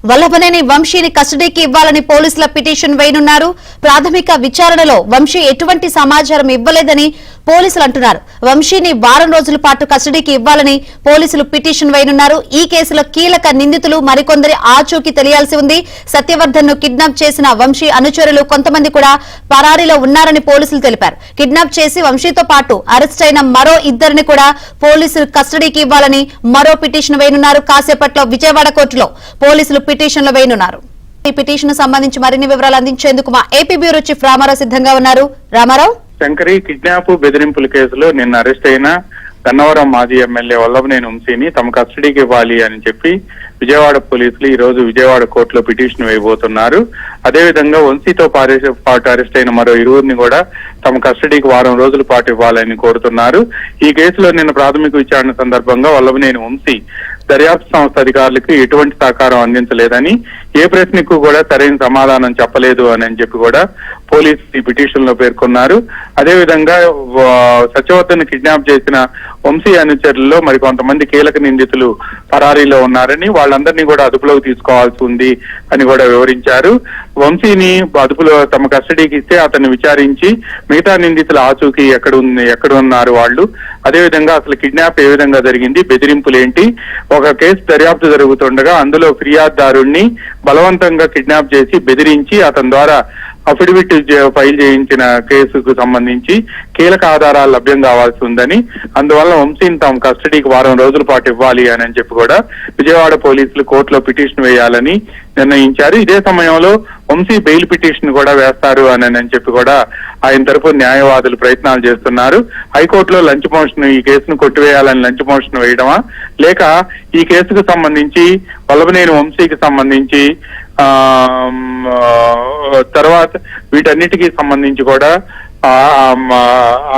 వల్లభనేని వంశీని కస్టడీకి ఇవ్వాలని పోలీసుల పిటిషన్ వేయనున్నారు. ప్రాథమిక విచారణలో వంశీ ఎటువంటి సమాచారం ఇవ్వలేదని పోలీసులు అంటున్నారు. వంశీని వారం రోజుల పాటు కస్టడీకి ఇవ్వాలని పోలీసులు పిటిషన్ వేయనున్నారు. ఈ కేసులో కీలక నిందితులు మరికొందరి ఆచూకీ తెలియాల్సి ఉంది. సత్యవర్ధన్ ను కిడ్నాప్ చేసిన వంశీ అనుచరులు కొంతమంది కూడా పరారీలో ఉన్నారని పోలీసులు తెలిపారు. కిడ్నాప్ చేసి వంశీతో పాటు అరెస్ట్ అయిన మరో ఇద్దరిని కూడా పోలీసులు కస్టడీకి ఇవ్వాలని మరో పిటిషన్ వేయనున్నారు. కాసేపట్లో విజయవాడ కోర్టులో పోలీసులు పిటిషన్లు వేయనున్నారు. ఈ పిటిషన్ సంబంధించి మరిన్ని వివరాలు అందించేందుకు మా ఏపీ బ్యూరో చీఫ్ రామారావు సిద్ధంగా ఉన్నారు. రామారావు, శంకరి కిడ్నాప్ బెదిరింపుల కేసులో నిన్న అరెస్ట్ అయిన గన్నవరం మాజీ ఎమ్మెల్యే వల్లభనేని వంశీని తమ కస్టడీకి ఇవ్వాలి అని చెప్పి విజయవాడ పోలీసులు ఈ రోజు విజయవాడ కోర్టులో పిటిషన్ వేయబోతున్నారు. అదేవిధంగా వంశీతో పాటు అరెస్ట్ అయిన మరో ఇరువురిని కూడా తమ కస్టడీకి వారం రోజుల పాటు ఇవ్వాలని కోరుతున్నారు. ఈ కేసులో నిన్న ప్రాథమిక విచారణ సందర్భంగా వల్లభనేని వంశీ దర్యాప్తు సంస్థ అధికారులకు ఎటువంటి సహకారం అందించలేదని, ఏ ప్రశ్నకు కూడా సరైన సమాధానం చెప్పలేదు అని చెప్పి కూడా పోలీసులు ఈ పిటిషన్ లో పేర్కొన్నారు. అదేవిధంగా సత్యవర్ధన్ కిడ్నాప్ చేసిన వంశీ అనుచరుల్లో మరి కొంతమంది కీలక నిందితులు పరారీలో ఉన్నారని, వాళ్ళందరినీ కూడా అదుపులోకి తీసుకోవాల్సి ఉంది అని కూడా వివరించారు. వంశీని అదుపులో తమ కస్టడీకి ఇస్తే అతన్ని విచారించి మిగతా నిందితుల ఆచూకీ ఎక్కడ ఉన్నారు వాళ్ళు, అదేవిధంగా అసలు కిడ్నాప్ ఏ విధంగా జరిగింది, బెదిరింపులేంటి, ఒక కేసు దర్యాప్తు జరుగుతుండగా అందులో ఫిర్యాదుదారుణ్ణి బలవంతంగా కిడ్నాప్ చేసి బెదిరించి అతని ద్వారా అఫిడవిట్ ఫైల్ చేయించిన కేసుకు సంబంధించి కీలక ఆధారాలు లభ్యం కావాల్సి ఉందని, అందువల్ల వంశీని తమ కస్టడీకి వారం రోజుల పాటు ఇవ్వాలి అని చెప్పి కూడా విజయవాడ పోలీసులు కోర్టులో పిటిషన్ వేయాలని నిర్ణయించారు. ఇదే సమయంలో వంశీ బెయిల్ పిటిషన్ కూడా వేస్తారు అని చెప్పి కూడా ఆయన తరఫున న్యాయవాదులు ప్రయత్నాలు చేస్తున్నారు. హైకోర్టులో లంచ్ మోషన్, ఈ కేసును కొట్టివేయాలని లంచ్ మోషన్ వేయడమా, లేక ఈ కేసుకు సంబంధించి వల్లభనేని వంశీకి సంబంధించి తర్వాత వీటన్నిటికీ సంబంధించి కూడా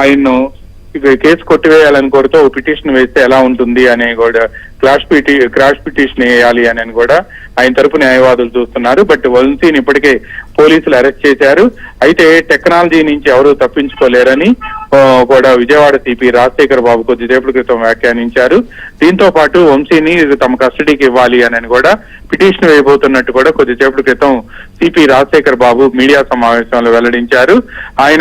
ఆయన్ను కేసు కొట్టివేయాలని కోరుతూ పిటిషన్ వేస్తే ఎలా ఉంటుంది అనే కూడా క్రాష్ పిటిషన్ వేయాలి అని కూడా ఆయన తరపు న్యాయవాదులు చూస్తున్నారు. బట్ వంశీని ఇప్పటికే పోలీసులు అరెస్ట్ చేశారు. అయితే టెక్నాలజీ నుంచి ఎవరూ తప్పించుకోలేరని కూడా విజయవాడ సిపి రాజశేఖర్ బాబు కొద్దిసేపటి క్రితం వ్యాఖ్యానించారు. దీంతో పాటు వంశీని తమ కస్టడీకి ఇవ్వాలి అని కూడా పిటిషన్ వేయబోతున్నట్టు కూడా కొద్దిసేపటి క్రితం సిపి రాజశేఖర్ బాబు మీడియా సమావేశంలో వెల్లడించారు. ఆయన